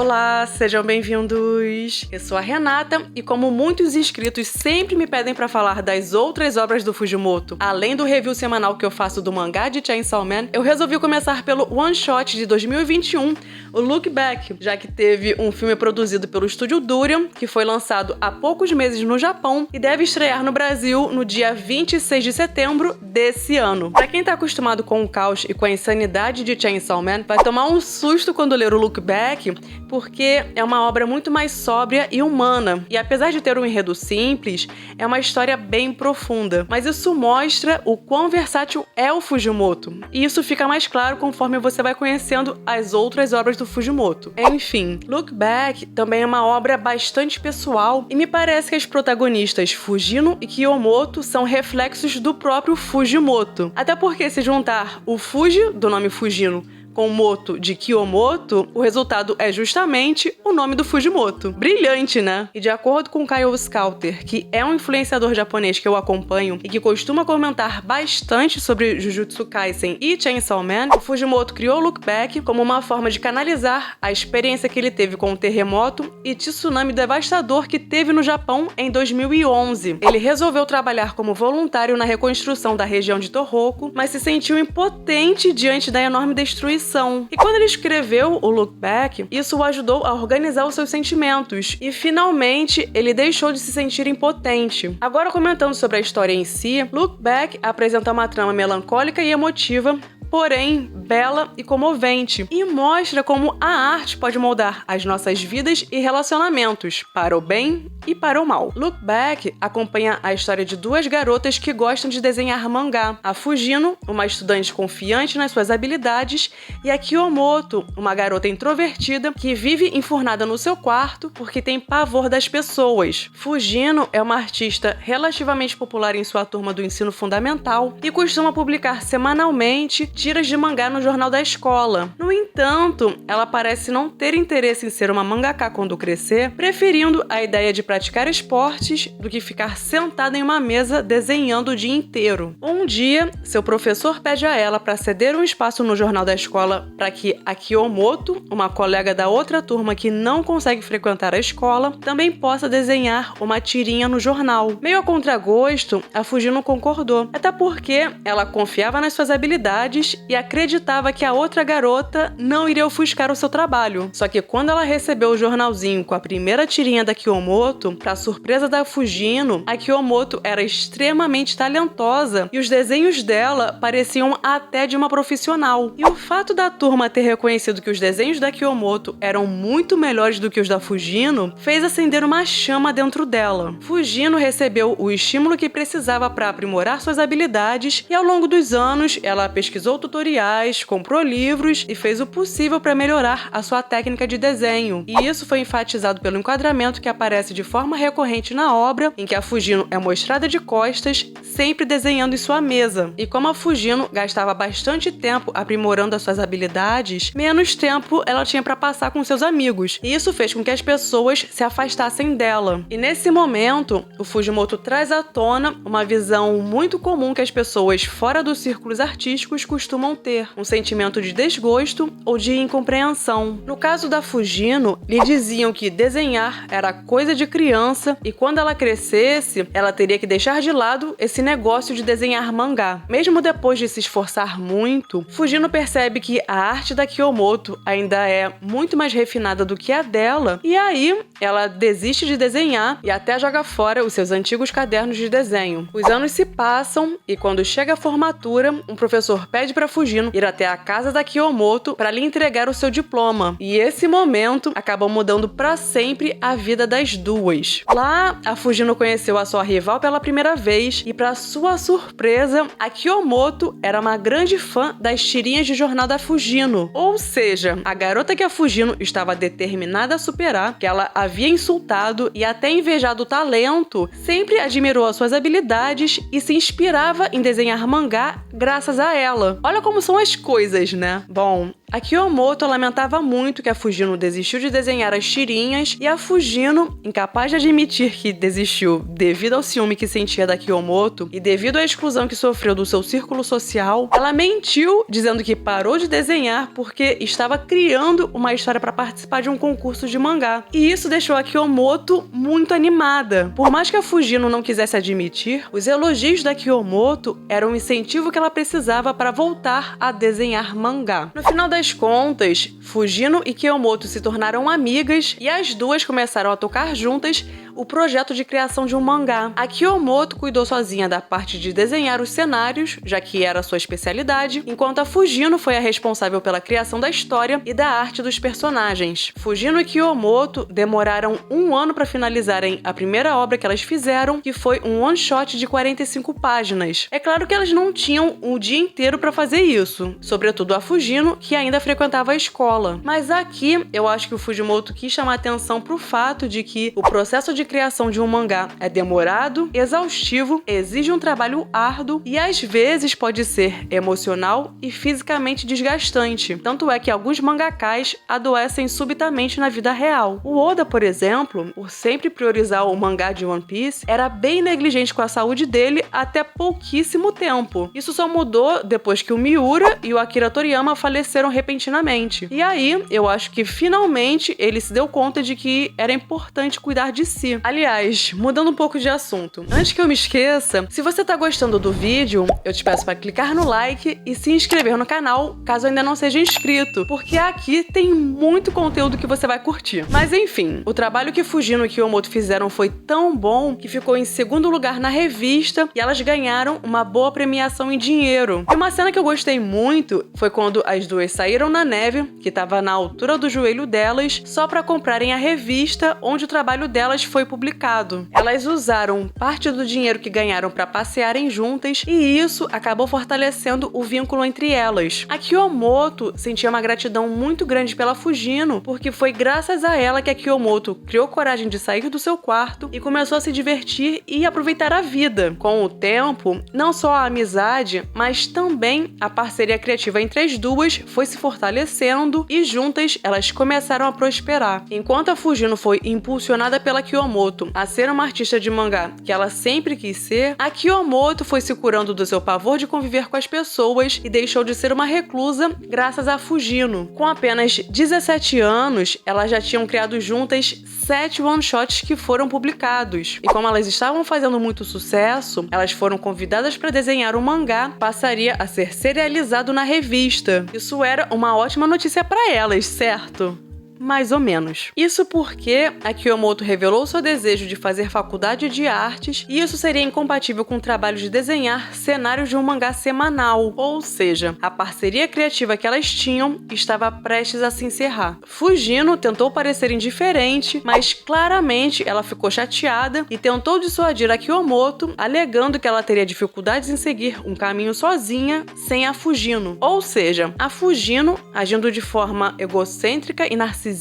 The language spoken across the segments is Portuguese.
Olá, sejam bem-vindos! Eu sou a Renata e como muitos inscritos sempre me pedem para falar das outras obras do Fujimoto, além do review semanal que eu faço do mangá de Chainsaw Man, eu resolvi começar pelo One Shot de 2021, o Look Back, já que teve um filme produzido pelo estúdio Durian, que foi lançado há poucos meses no Japão e deve estrear no Brasil no dia 26 de setembro desse ano. Pra quem tá acostumado com o caos e com a insanidade de Chainsaw Man, vai tomar um susto quando ler o Look Back, porque é uma obra muito mais sóbria e humana. E apesar de ter um enredo simples, é uma história bem profunda. Mas isso mostra o quão versátil é o Fujimoto. E isso fica mais claro conforme você vai conhecendo as outras obras do Fujimoto. Enfim, Look Back também é uma obra bastante pessoal e me parece que as protagonistas Fujino e Kiyomoto são reflexos do próprio Fujimoto. Até porque se juntar o Fuji, do nome Fujino, com o Moto de Kiyomoto, o resultado é justamente o nome do Fujimoto. Brilhante, né? E de acordo com Kyle Scouter, que é um influenciador japonês que eu acompanho e que costuma comentar bastante sobre Jujutsu Kaisen e Chainsaw Man, o Fujimoto criou o Look Back como uma forma de canalizar a experiência que ele teve com o terremoto e tsunami devastador que teve no Japão em 2011. Ele resolveu trabalhar como voluntário na reconstrução da região de Tohoku, mas se sentiu impotente diante da enorme destruição. E quando ele escreveu o Look Back, isso o ajudou a organizar os seus sentimentos e finalmente ele deixou de se sentir impotente. Agora comentando sobre a história em si, Look Back apresenta uma trama melancólica e emotiva, porém bela e comovente, e mostra como a arte pode moldar as nossas vidas e relacionamentos, para o bem e para o mal. Look Back acompanha a história de duas garotas que gostam de desenhar mangá. A Fujino, uma estudante confiante nas suas habilidades, e a Kiyomoto, uma garota introvertida que vive enfurnada no seu quarto porque tem pavor das pessoas. Fujino é uma artista relativamente popular em sua turma do ensino fundamental e costuma publicar semanalmente tiras de mangá no jornal da escola. No entanto, ela parece não ter interesse em ser uma mangaka quando crescer, preferindo a ideia de praticar esportes do que ficar sentada em uma mesa desenhando o dia inteiro. Um dia, seu professor pede a ela para ceder um espaço no jornal da escola para que a Kiyomoto, uma colega da outra turma que não consegue frequentar a escola, também possa desenhar uma tirinha no jornal. Meio a contragosto, a Fujino concordou, até porque ela confiava nas suas habilidades e acreditava que a outra garota não iria ofuscar o seu trabalho. Só que quando ela recebeu o jornalzinho com a primeira tirinha da Kiyomoto, para surpresa da Fujino, a Kiyomoto era extremamente talentosa e os desenhos dela pareciam até de uma profissional. E o fato da turma ter reconhecido que os desenhos da Kiyomoto eram muito melhores do que os da Fujino fez acender uma chama dentro dela. Fujino recebeu o estímulo que precisava para aprimorar suas habilidades e ao longo dos anos ela pesquisou tutoriais, comprou livros e fez o possível para melhorar a sua técnica de desenho. E isso foi enfatizado pelo enquadramento que aparece de forma recorrente na obra, em que a Fujino é mostrada de costas, sempre desenhando em sua mesa. E como a Fujino gastava bastante tempo aprimorando as suas habilidades, menos tempo ela tinha para passar com seus amigos. E isso fez com que as pessoas se afastassem dela. E nesse momento, o Fujimoto traz à tona uma visão muito comum que as pessoas fora dos círculos artísticos costumam ter, um sentimento de desgosto ou de incompreensão. No caso da Fujino, lhe diziam que desenhar era coisa de criança e quando ela crescesse, ela teria que deixar de lado esse negócio de desenhar mangá. Mesmo depois de se esforçar muito, Fujino percebe que a arte da Kiyomoto ainda é muito mais refinada do que a dela, e aí ela desiste de desenhar e até joga fora os seus antigos cadernos de desenho. Os anos se passam e quando chega a formatura, um professor pede para Fujino ir até a casa da Kiyomoto para lhe entregar o seu diploma. E esse momento acabou mudando para sempre a vida das duas. Lá, a Fujino conheceu a sua rival pela primeira vez e, para sua surpresa, a Kiyomoto era uma grande fã das tirinhas de jornal da Fujino. Ou seja, a garota que a Fujino estava determinada a superar, que ela havia insultado e até invejado o talento, sempre admirou as suas habilidades e se inspirava em desenhar mangá graças a ela. Olha como são as coisas, né? Bom, A Kiyomoto lamentava muito que a Fujino desistiu de desenhar as tirinhas e a Fujino, incapaz de admitir que desistiu devido ao ciúme que sentia da Kiyomoto e devido à exclusão que sofreu do seu círculo social, ela mentiu dizendo que parou de desenhar porque estava criando uma história para participar de um concurso de mangá. E isso deixou a Kiyomoto muito animada. Por mais que a Fujino não quisesse admitir, os elogios da Kiyomoto eram o incentivo que ela precisava para voltar a desenhar mangá. No final das contas, Fujino e Kiyomoto se tornaram amigas e as duas começaram a tocar juntas o projeto de criação de um mangá. A Kiyomoto cuidou sozinha da parte de desenhar os cenários, já que era sua especialidade, enquanto a Fujino foi a responsável pela criação da história e da arte dos personagens. Fujino e Kiyomoto demoraram 1 ano para finalizarem a primeira obra que elas fizeram, que foi um one-shot de 45 páginas. É claro que elas não tinham o dia inteiro para fazer isso, sobretudo a Fujino, que ainda frequentava a escola. Mas aqui, eu acho que o Fujimoto quis chamar atenção para o fato de que o processo de criação de um mangá é demorado, exaustivo, exige um trabalho árduo e às vezes pode ser emocional e fisicamente desgastante. Tanto é que alguns mangakás adoecem subitamente na vida real. O Oda, por exemplo, por sempre priorizar o mangá de One Piece, era bem negligente com a saúde dele até pouquíssimo tempo. Isso só mudou depois que o Miura e o Akira Toriyama faleceram repentinamente. E aí, eu acho que finalmente ele se deu conta de que era importante cuidar de si. Aliás, mudando um pouco de assunto, antes que eu me esqueça, se você tá gostando do vídeo, eu te peço para clicar no like e se inscrever no canal, caso ainda não seja inscrito, porque aqui tem muito conteúdo que você vai curtir. Mas enfim, o trabalho que Fujino e Kiyomoto fizeram foi tão bom que ficou em segundo lugar na revista e elas ganharam uma boa premiação em dinheiro. E uma cena que eu gostei muito foi quando as duas saíram na neve, que estava na altura do joelho delas, só para comprarem a revista onde o trabalho delas foi publicado. Elas usaram parte do dinheiro que ganharam para passearem juntas e isso acabou fortalecendo o vínculo entre elas. A Kiyomoto sentia uma gratidão muito grande pela Fujino, porque foi graças a ela que a Kiyomoto criou coragem de sair do seu quarto e começou a se divertir e aproveitar a vida. Com o tempo, não só a amizade, mas também a parceria criativa entre as duas foi se fortalecendo e juntas elas começaram a prosperar. Enquanto a Fujino foi impulsionada pela Kiyomoto a ser uma artista de mangá que ela sempre quis ser, a Kiyomoto foi se curando do seu pavor de conviver com as pessoas e deixou de ser uma reclusa graças a Fujino. Com apenas 17 anos, elas já tinham criado juntas 7 one-shots que foram publicados. E como elas estavam fazendo muito sucesso, elas foram convidadas para desenhar um mangá que passaria a ser serializado na revista. Isso era uma ótima notícia para elas, certo? Mais ou menos. Isso porque a Kiyomoto revelou seu desejo de fazer faculdade de artes e isso seria incompatível com o trabalho de desenhar cenários de um mangá semanal, ou seja, a parceria criativa que elas tinham estava prestes a se encerrar. Fujino tentou parecer indiferente, mas claramente ela ficou chateada e tentou dissuadir a Kiyomoto, alegando que ela teria dificuldades em seguir um caminho sozinha sem a Fujino. Ou seja, a Fujino, agindo de forma egocêntrica e narcisista,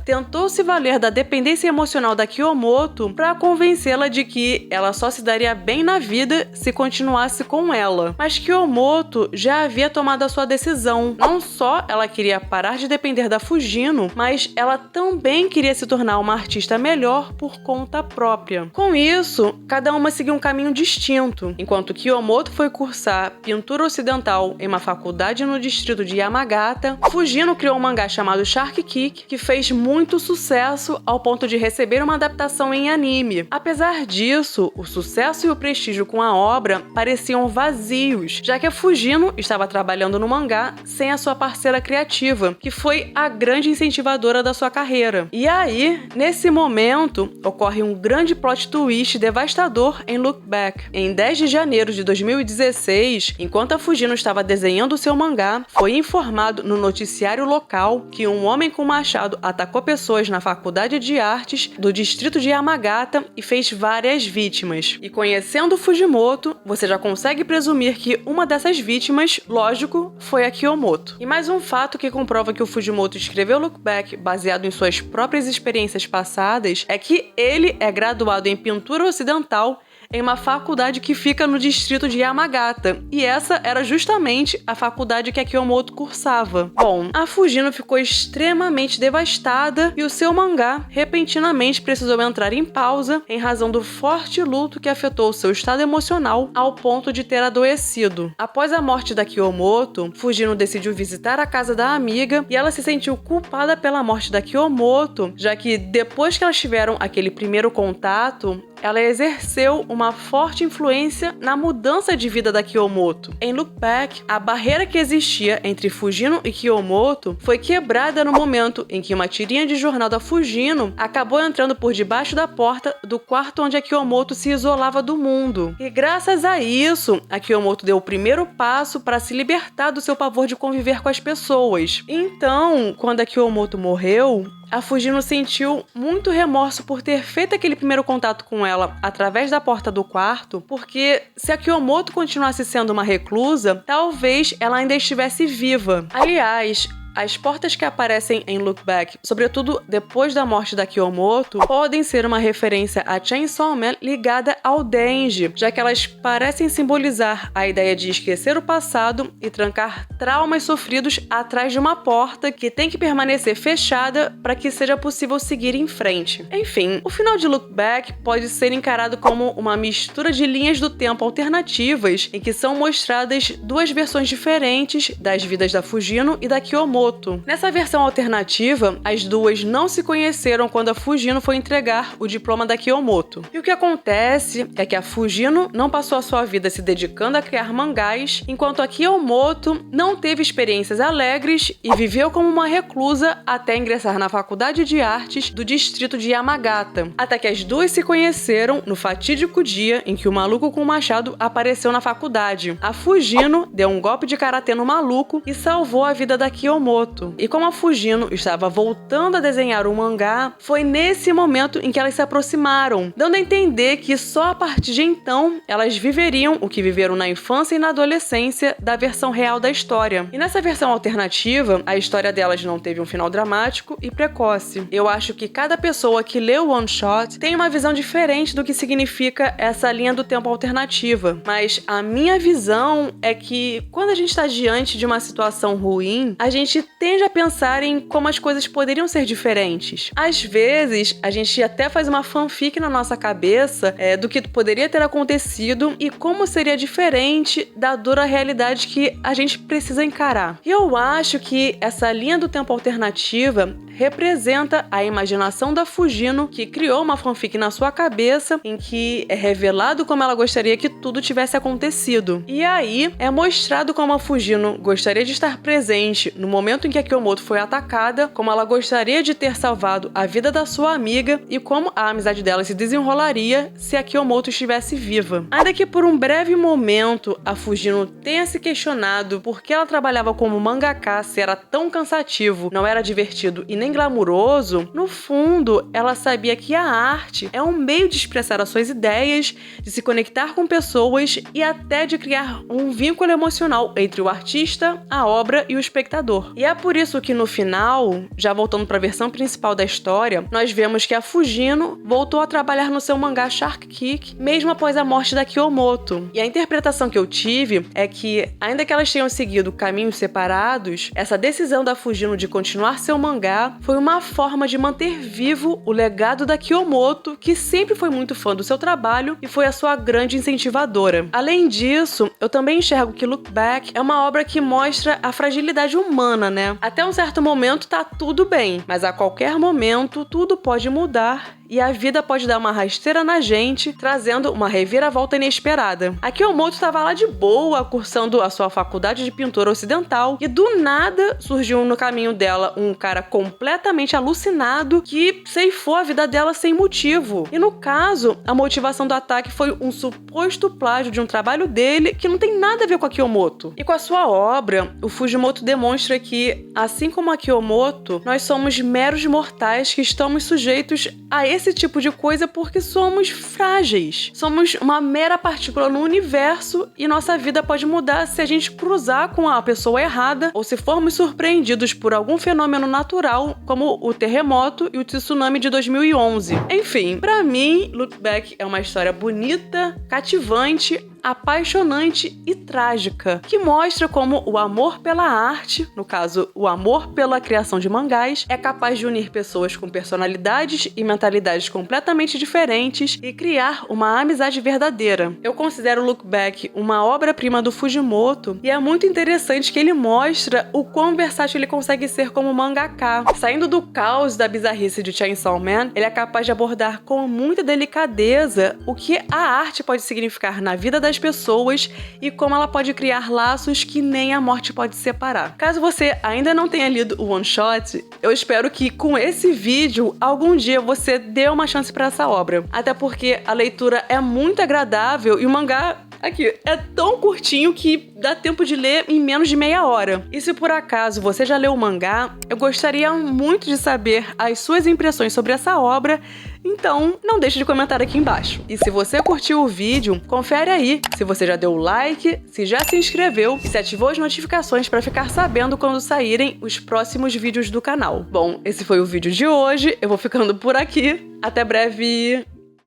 tentou se valer da dependência emocional da Kiyomoto para convencê-la de que ela só se daria bem na vida se continuasse com ela. Mas Kiyomoto já havia tomado a sua decisão. Não só ela queria parar de depender da Fujino, mas ela também queria se tornar uma artista melhor por conta própria. Com isso, cada uma seguiu um caminho distinto. Enquanto Kiyomoto foi cursar pintura ocidental em uma faculdade no distrito de Yamagata, Fujino criou um mangá chamado Shark Kick, que fez muito sucesso ao ponto de receber uma adaptação em anime. Apesar disso, o sucesso e o prestígio com a obra pareciam vazios, já que a Fujino estava trabalhando no mangá sem a sua parceira criativa, que foi a grande incentivadora da sua carreira. E aí, nesse momento, ocorre um grande plot twist devastador em Look Back. Em 10 de janeiro de 2016, enquanto a Fujino estava desenhando seu mangá, foi informado no noticiário local que um homem com machado atacou pessoas na Faculdade de Artes do distrito de Yamagata e fez várias vítimas. E conhecendo Fujimoto, você já consegue presumir que uma dessas vítimas, lógico, foi a Kiyomoto. E mais um fato que comprova que o Fujimoto escreveu Look Back baseado em suas próprias experiências passadas é que ele é graduado em pintura ocidental em uma faculdade que fica no distrito de Yamagata, e essa era justamente a faculdade que a Kiyomoto cursava. Bom, a Fujino ficou extremamente devastada e o seu mangá repentinamente precisou entrar em pausa em razão do forte luto que afetou seu estado emocional ao ponto de ter adoecido. Após a morte da Kiyomoto, Fujino decidiu visitar a casa da amiga e ela se sentiu culpada pela morte da Kiyomoto, já que depois que elas tiveram aquele primeiro contato, ela exerceu uma forte influência na mudança de vida da Kiyomoto. Em Look Back, a barreira que existia entre Fujino e Kiyomoto foi quebrada no momento em que uma tirinha de jornal da Fujino acabou entrando por debaixo da porta do quarto onde a Kiyomoto se isolava do mundo. E graças a isso, a Kiyomoto deu o primeiro passo para se libertar do seu pavor de conviver com as pessoas. Então, quando a Kiyomoto morreu, a Fujino sentiu muito remorso por ter feito aquele primeiro contato com ela através da porta do quarto, porque se a Kiyomoto continuasse sendo uma reclusa, talvez ela ainda estivesse viva. Aliás, as portas que aparecem em Look Back, sobretudo depois da morte da Kiyomoto, podem ser uma referência a Chainsaw Man ligada ao Denji, já que elas parecem simbolizar a ideia de esquecer o passado e trancar traumas sofridos atrás de uma porta que tem que permanecer fechada para que seja possível seguir em frente. Enfim, o final de Look Back pode ser encarado como uma mistura de linhas do tempo alternativas em que são mostradas duas versões diferentes das vidas da Fujino e da Kiyomoto. Nessa versão alternativa, as duas não se conheceram quando a Fujino foi entregar o diploma da Kiyomoto. E o que acontece é que a Fujino não passou a sua vida se dedicando a criar mangás, enquanto a Kiyomoto não teve experiências alegres e viveu como uma reclusa até ingressar na Faculdade de Artes do distrito de Yamagata, até que as duas se conheceram no fatídico dia em que o maluco com o machado apareceu na faculdade. A Fujino deu um golpe de karatê no maluco e salvou a vida da Kiyomoto. E como a Fujino estava voltando a desenhar um mangá, foi nesse momento em que elas se aproximaram, dando a entender que só a partir de então elas viveriam o que viveram na infância e na adolescência da versão real da história. E nessa versão alternativa, a história delas não teve um final dramático e precoce. Eu acho que cada pessoa que lê o One Shot tem uma visão diferente do que significa essa linha do tempo alternativa, mas a minha visão é que quando a gente está diante de uma situação ruim, a gente tende a pensar em como as coisas poderiam ser diferentes. Às vezes, a gente até faz uma fanfic na nossa cabeça do que poderia ter acontecido e como seria diferente da dura realidade que a gente precisa encarar. E eu acho que essa linha do tempo alternativa representa a imaginação da Fujino, que criou uma fanfic na sua cabeça em que é revelado como ela gostaria que tudo tivesse acontecido. E aí é mostrado como a Fujino gostaria de estar presente no momento em que a Kiyomoto foi atacada, como ela gostaria de ter salvado a vida da sua amiga e como a amizade dela se desenrolaria se a Kiyomoto estivesse viva. Ainda que por um breve momento a Fujino tenha se questionado por que ela trabalhava como mangaka se era tão cansativo, não era divertido e nem glamuroso, no fundo, ela sabia que a arte é um meio de expressar as suas ideias, de se conectar com pessoas e até de criar um vínculo emocional entre o artista, a obra e o espectador. E é por isso que no final, já voltando para a versão principal da história, nós vemos que a Fujino voltou a trabalhar no seu mangá Shark Kick, mesmo após a morte da Kiyomoto. E a interpretação que eu tive é que, ainda que elas tenham seguido caminhos separados, essa decisão da Fujino de continuar seu mangá foi uma forma de manter vivo o legado da Kiyomoto, que sempre foi muito fã do seu trabalho e foi a sua grande incentivadora. Além disso, eu também enxergo que Look Back é uma obra que mostra a fragilidade humana, né? Até um certo momento tá tudo bem, mas a qualquer momento tudo pode mudar e a vida pode dar uma rasteira na gente, trazendo uma reviravolta inesperada. A Kiyomoto estava lá de boa, cursando a sua faculdade de pintura ocidental, e do nada surgiu no caminho dela um cara completamente alucinado que ceifou a vida dela sem motivo. E no caso, a motivação do ataque foi um suposto plágio de um trabalho dele que não tem nada a ver com a Kiyomoto. E com a sua obra, o Fujimoto demonstra que, assim como a Kiyomoto, nós somos meros mortais que estamos sujeitos a esse tipo de coisa porque somos frágeis. Somos uma mera partícula no universo e nossa vida pode mudar se a gente cruzar com a pessoa errada ou se formos surpreendidos por algum fenômeno natural, como o terremoto e o tsunami de 2011. Enfim, pra mim, Look Back é uma história bonita, cativante, apaixonante e trágica, que mostra como o amor pela arte, no caso, o amor pela criação de mangás, é capaz de unir pessoas com personalidades e mentalidades completamente diferentes e criar uma amizade verdadeira. Eu considero Look Back uma obra-prima do Fujimoto e é muito interessante que ele mostra o quão versátil ele consegue ser como mangaka. Saindo do caos da bizarrice de Chainsaw Man, ele é capaz de abordar com muita delicadeza o que a arte pode significar na vida das pessoas e como ela pode criar laços que nem a morte pode separar. Caso você ainda não tenha lido o One Shot, eu espero que com esse vídeo algum dia você dê uma chance para essa obra. Até porque a leitura é muito agradável e o mangá aqui é tão curtinho que dá tempo de ler em menos de meia hora. E se por acaso você já leu o mangá, eu gostaria muito de saber as suas impressões sobre essa obra, então não deixe de comentar aqui embaixo. E se você curtiu o vídeo, confere aí se você já deu o like, se já se inscreveu e se ativou as notificações para ficar sabendo quando saírem os próximos vídeos do canal. Bom, esse foi o vídeo de hoje, eu vou ficando por aqui. Até breve!